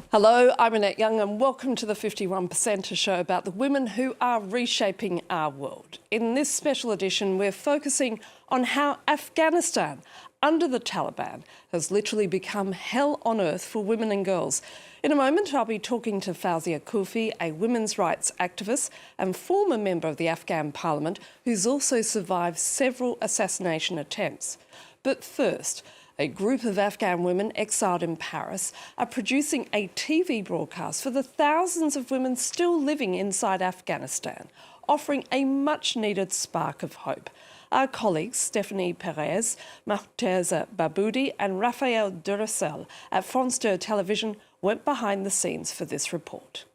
Hello, I'm Annette Young and welcome to the 51%, a show about the women who are reshaping our world. In this special edition, we're focusing on how Afghanistan, under the Taliban, has literally become hell on earth for women and girls. In a moment, I'll be talking to Fawzia Koofi, a women's rights activist and former member of the Afghan parliament, who's also survived several assassination attempts. But first, a group of Afghan women exiled in Paris are producing a TV broadcast for the thousands of women still living inside Afghanistan, offering a much-needed spark of hope. Our colleagues Stephanie Perez, Mahteza Baboudi and Raphael Duracell at France 2 Television went behind the scenes for this report.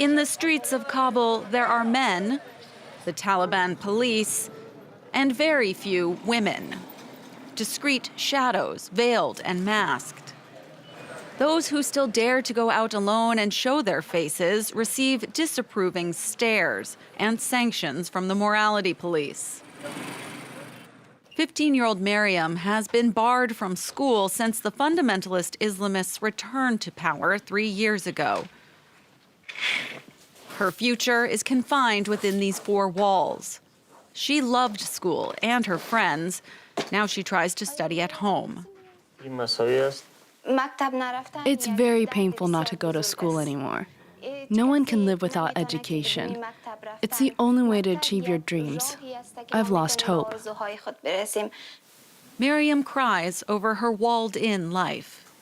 In the streets of Kabul, there are men, the Taliban police, and very few women. Discreet shadows, veiled and masked. Those who still dare to go out alone and show their faces receive disapproving stares and sanctions from the morality police. 15-year-old Mariam has been barred from school since the fundamentalist Islamists returned to power 3 years ago. Her future is confined within these four walls. She loved school and her friends. Now she tries to study at home. It's very painful not to go to school anymore. No one can live without education. It's the only way to achieve your dreams. I've lost hope. Miriam cries over her walled-in life.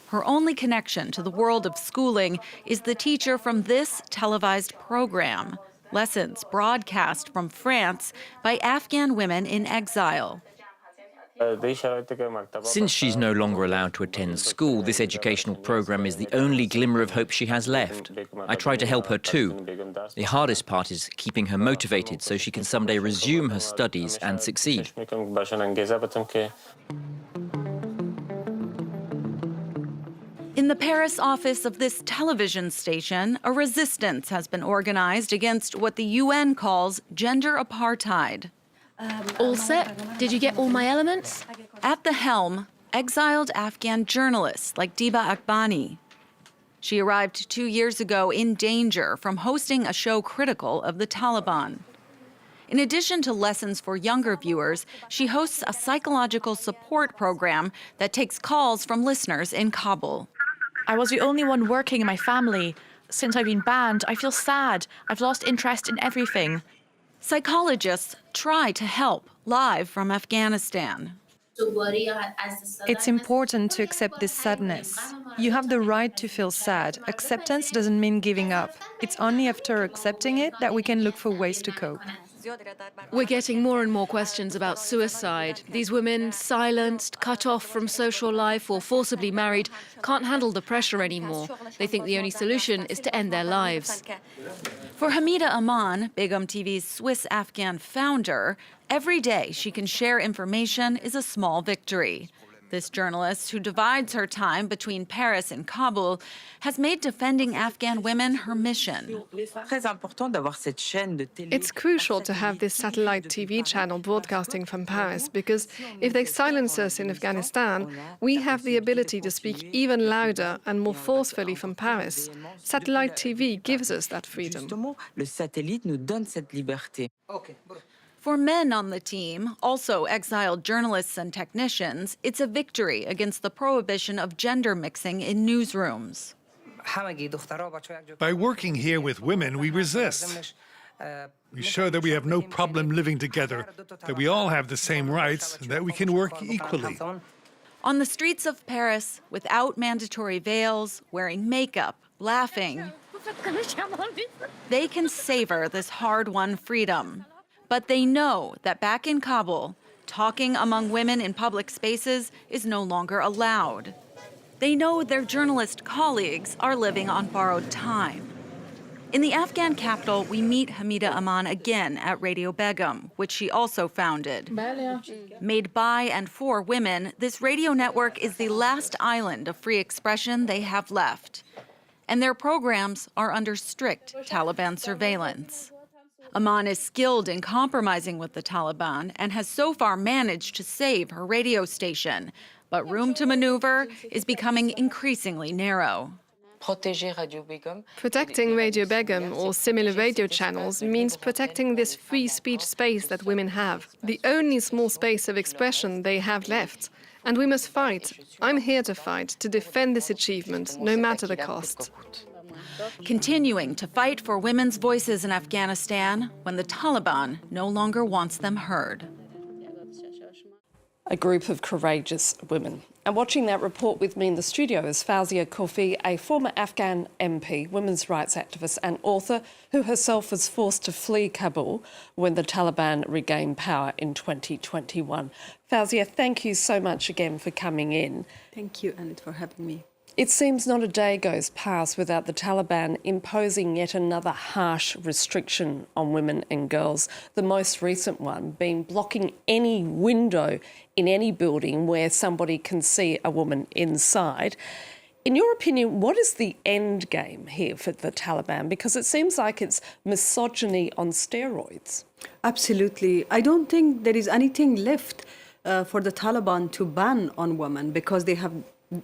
Her only connection to the world of schooling is the teacher from this televised program, lessons broadcast from France by Afghan women in exile. Since she's no longer allowed to attend school, this educational program is the only glimmer of hope she has left. I try to help her too. The hardest part is keeping her motivated so she can someday resume her studies and succeed. In the Paris office of this television station, a resistance has been organized against what the UN calls gender apartheid. All set? Did you get all my elements? At the helm, exiled Afghan journalists like Diba Akbani. She arrived 2 years ago in danger from hosting a show critical of the Taliban. In addition to lessons for younger viewers, she hosts a psychological support program that takes calls from listeners in Kabul. I was the only one working in my family. Since I've been banned, I feel sad. I've lost interest in everything. Psychologists try to help live from Afghanistan. It's important to accept this sadness. You have the right to feel sad. Acceptance doesn't mean giving up. It's only after accepting it that we can look for ways to cope. We're getting more and more questions about suicide. These women, silenced, cut off from social life or forcibly married, can't handle the pressure anymore. They think the only solution is to end their lives. For Hamida Aman, Begum TV's Swiss-Afghan founder, every day she can share information is a small victory. This journalist, who divides her time between Paris and Kabul, has made defending Afghan women her mission. It's crucial to have this satellite TV channel broadcasting from Paris because if they silence us in Afghanistan, we have the ability to speak even louder and more forcefully from Paris. Satellite TV gives us that freedom. For men on the team, also exiled journalists and technicians, it's a victory against the prohibition of gender mixing in newsrooms. By working here with women, we resist. We show that we have no problem living together, that we all have the same rights, and that we can work equally. On the streets of Paris, without mandatory veils, wearing makeup, laughing, they can savor this hard-won freedom. But they know that back in Kabul, talking among women in public spaces is no longer allowed. They know their journalist colleagues are living on borrowed time. In the Afghan capital, we meet Hamida Aman again at Radio Begum, which she also founded. Made by and for women, this radio network is the last island of free expression they have left. And their programs are under strict Taliban surveillance. Aman is skilled in compromising with the Taliban and has so far managed to save her radio station. But room to maneuver is becoming increasingly narrow. Protecting Radio Begum or similar radio channels means protecting this free speech space that women have, the only small space of expression they have left. And we must fight. I'm here to fight, to defend this achievement, no matter the cost. Continuing to fight for women's voices in Afghanistan when the Taliban no longer wants them heard. A group of courageous women. And watching that report with me in the studio is Fawzia Koofi, a former Afghan MP, women's rights activist and author who herself was forced to flee Kabul when the Taliban regained power in 2021. Fawzia, thank you so much again for coming in. Thank you, Annette, for having me. It seems not a day goes past without the Taliban imposing yet another harsh restriction on women and girls, the most recent one being blocking any window in any building where somebody can see a woman inside. In your opinion, what is the end game here for the Taliban? Because it seems like it's misogyny on steroids. Absolutely. I don't think there is anything left for the Taliban to ban on women because they have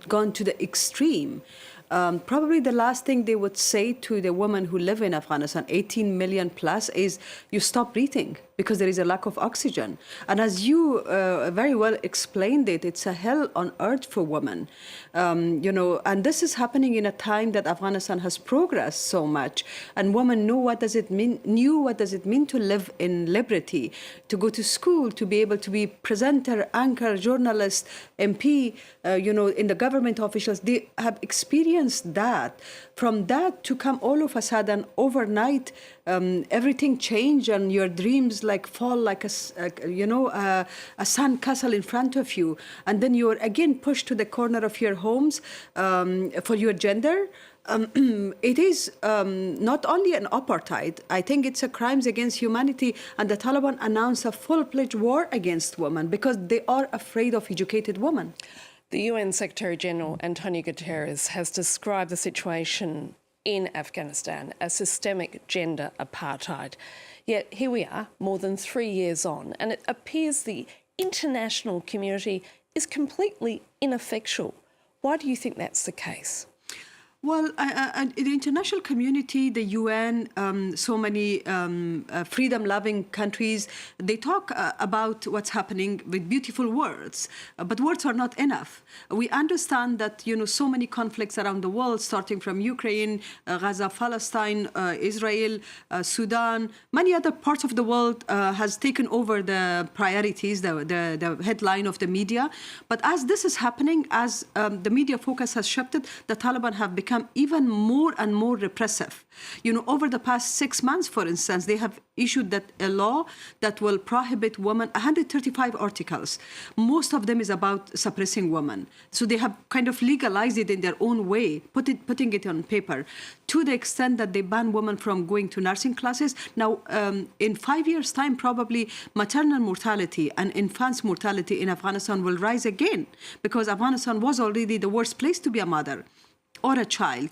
gone to the extreme. Probably the last thing they would say to the women who live in Afghanistan, 18 million plus, is you stop breathing because there is a lack of oxygen. And as you very well explained it, it's a hell on earth for women. And this is happening in a time that Afghanistan has progressed so much. And women knew what does it mean to live in liberty, to go to school, to be able to be presenter, anchor, journalist, MP, in the government officials. They have experienced that. From that to come all of a sudden overnight, everything changed and your dreams fall like a sandcastle in front of you, and then you are again pushed to the corner of your homes for your gender. It is not only an apartheid. I think it's a crimes against humanity, and the Taliban announced a full-fledged war against women because they are afraid of educated women. The UN Secretary-General Antonio Guterres has described the situation in Afghanistan as systemic gender apartheid. Yet here we are, more than 3 years on, and it appears the international community is completely ineffectual. Why do you think that's the case? Well, the international community, the UN, so many freedom-loving countries, they talk about what's happening with beautiful words, but words are not enough. We understand that, so many conflicts around the world, starting from Ukraine, Gaza, Palestine, Israel, Sudan, many other parts of the world has taken over the priorities, the headline of the media. But as this is happening, as the media focus has shifted, the Taliban have become even more and more repressive. Over the past 6 months, for instance, they have issued a law that will prohibit women, 135 articles. Most of them is about suppressing women. So they have kind of legalized it in their own way, putting it on paper, to the extent that they ban women from going to nursing classes. Now, in 5 years' time, probably maternal mortality and infants' mortality in Afghanistan will rise again, because Afghanistan was already the worst place to be a mother or a child.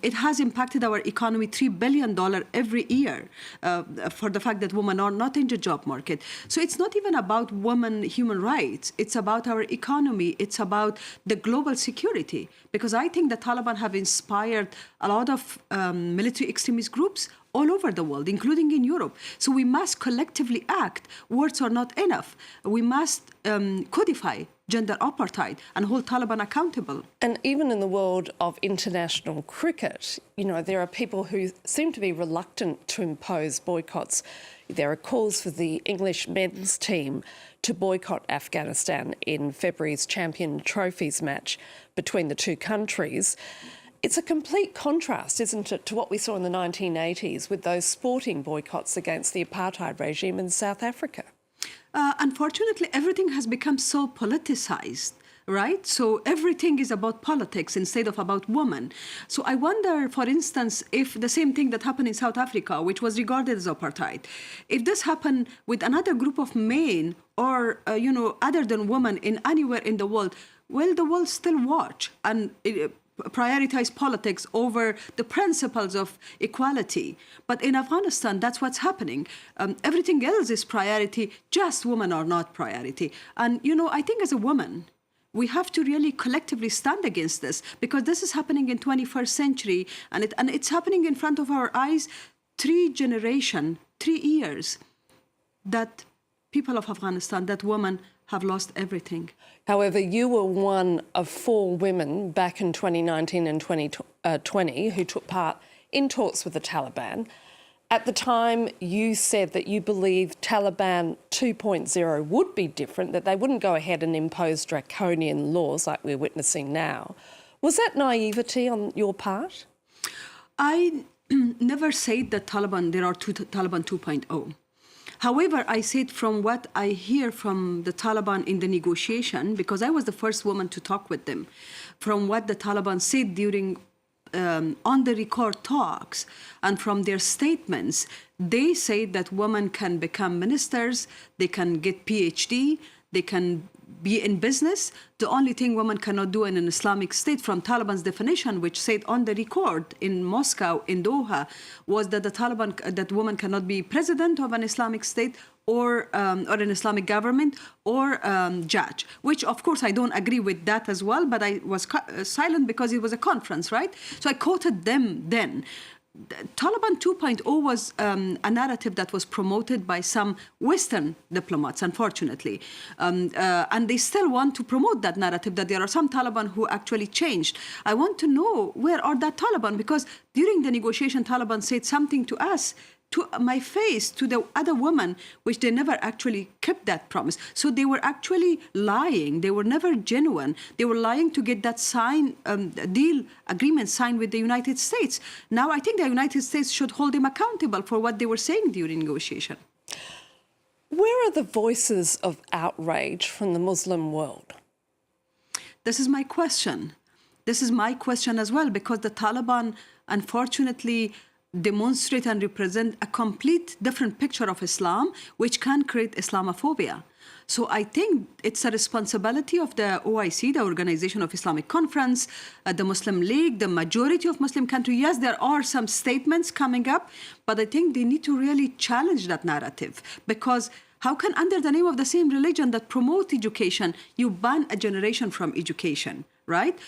It has impacted our economy $3 billion every year for the fact that women are not in the job market. So it's not even about women human rights. It's about our economy. It's about the global security. Because I think the Taliban have inspired a lot of military extremist groups all over the world, including in Europe. So we must collectively act. Words are not enough. We must codify gender apartheid and hold Taliban accountable. And even in the world of international cricket, there are people who seem to be reluctant to impose boycotts. There are calls for the English men's team to boycott Afghanistan in February's Champion Trophies match between the two countries. It's a complete contrast, isn't it, to what we saw in the 1980s with those sporting boycotts against the apartheid regime in South Africa. Unfortunately, everything has become so politicized, right? So everything is about politics instead of about women. So I wonder, for instance, if the same thing that happened in South Africa, which was regarded as apartheid, if this happened with another group of men or, other than women in anywhere in the world, will the world still watch and prioritize politics over the principles of equality? But in Afghanistan, that's what's happening. Everything else is priority, just women are not priority. And, I think as a woman, we have to really collectively stand against this, because this is happening in 21st century, and it's happening in front of our eyes. 3 years that people of Afghanistan, that women have lost everything. However, you were one of 4 women back in 2019 and 2020 who took part in talks with the Taliban. At the time, you said that you believed Taliban 2.0 would be different, that they wouldn't go ahead and impose draconian laws like we're witnessing now. Was that naivety on your part? I never said that there are Taliban 2.0. However, I said from what I hear from the Taliban in the negotiation, because I was the first woman to talk with them, from what the Taliban said during on-the-record talks and from their statements, they say that women can become ministers, they can get PhD, they can be in business. The only thing women cannot do in an Islamic state, from Taliban's definition, which said on the record in Moscow, in Doha, was that that women cannot be president of an Islamic state or an Islamic government or judge, which of course I don't agree with that as well, but I was silent because it was a conference, right? So I quoted them then. Taliban 2.0 was a narrative that was promoted by some Western diplomats, unfortunately. And they still want to promote that narrative, that there are some Taliban who actually changed. I want to know, where are that Taliban? Because during the negotiation, Taliban said something to us, to my face, to the other woman, which they never actually kept that promise. So they were actually lying. They were never genuine. They were lying to get that deal agreement signed with the United States. Now I think the United States should hold them accountable for what they were saying during negotiation. Where are the voices of outrage from the Muslim world? This is my question. This is my question as well, because the Taliban, unfortunately, demonstrate and represent a complete different picture of Islam, which can create Islamophobia. So I think it's a responsibility of the OIC, the Organization of Islamic Conference, the Muslim League, the majority of Muslim countries. Yes, there are some statements coming up, but I think they need to really challenge that narrative, because how can, under the name of the same religion that promote education, you ban a generation from education, right?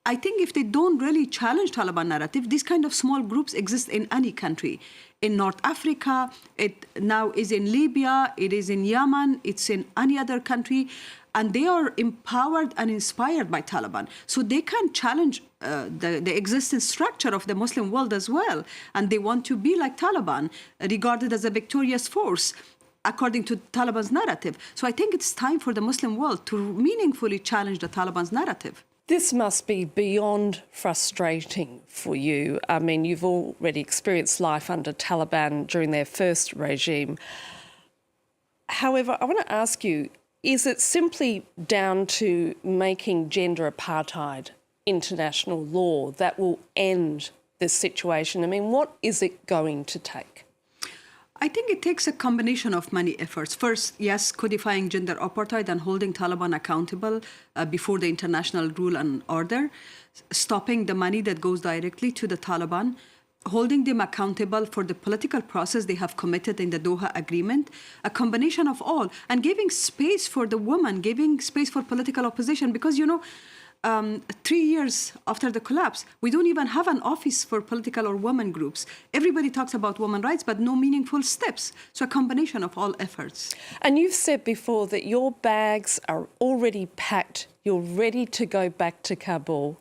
I think if they don't really challenge Taliban narrative, these kind of small groups exist in any country. In North Africa, it now is in Libya, it is in Yemen, it's in any other country, and they are empowered and inspired by Taliban. So they can challenge the existing structure of the Muslim world as well, and they want to be like Taliban, regarded as a victorious force, according to Taliban's narrative. So I think it's time for the Muslim world to meaningfully challenge the Taliban's narrative. This must be beyond frustrating for you. I mean, you've already experienced life under Taliban during their first regime. However, I want to ask you, is it simply down to making gender apartheid international law that will end this situation? I mean, what is it going to take? I think it takes a combination of many efforts. First, yes, codifying gender apartheid and holding Taliban accountable before the international rule and order, stopping the money that goes directly to the Taliban, holding them accountable for the political process they have committed in the Doha Agreement, a combination of all, and giving space for the women, giving space for political opposition, because, 3 years after the collapse, we don't even have an office for political or women groups. Everybody talks about women's rights, but no meaningful steps. So a combination of all efforts. And you've said before that your bags are already packed. You're ready to go back to Kabul.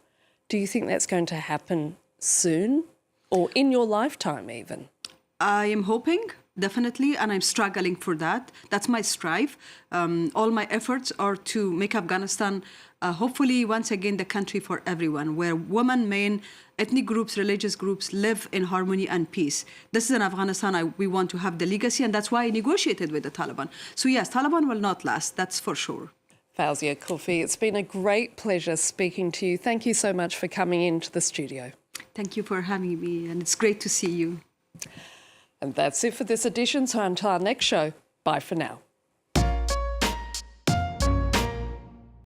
Do you think that's going to happen soon, or in your lifetime even? I am hoping, definitely, and I'm struggling for that. That's my strive. All my efforts are to make Afghanistan hopefully once again the country for everyone, where women, men, ethnic groups, religious groups live in harmony and peace. This is an Afghanistan we want to have the legacy, and that's why I negotiated with the Taliban. So yes, Taliban will not last, that's for sure. Fawzia Koofi, it's been a great pleasure speaking to you. Thank you so much for coming into the studio. Thank you for having me, and it's great to see you. And that's it for this edition. So until our next show, bye for now.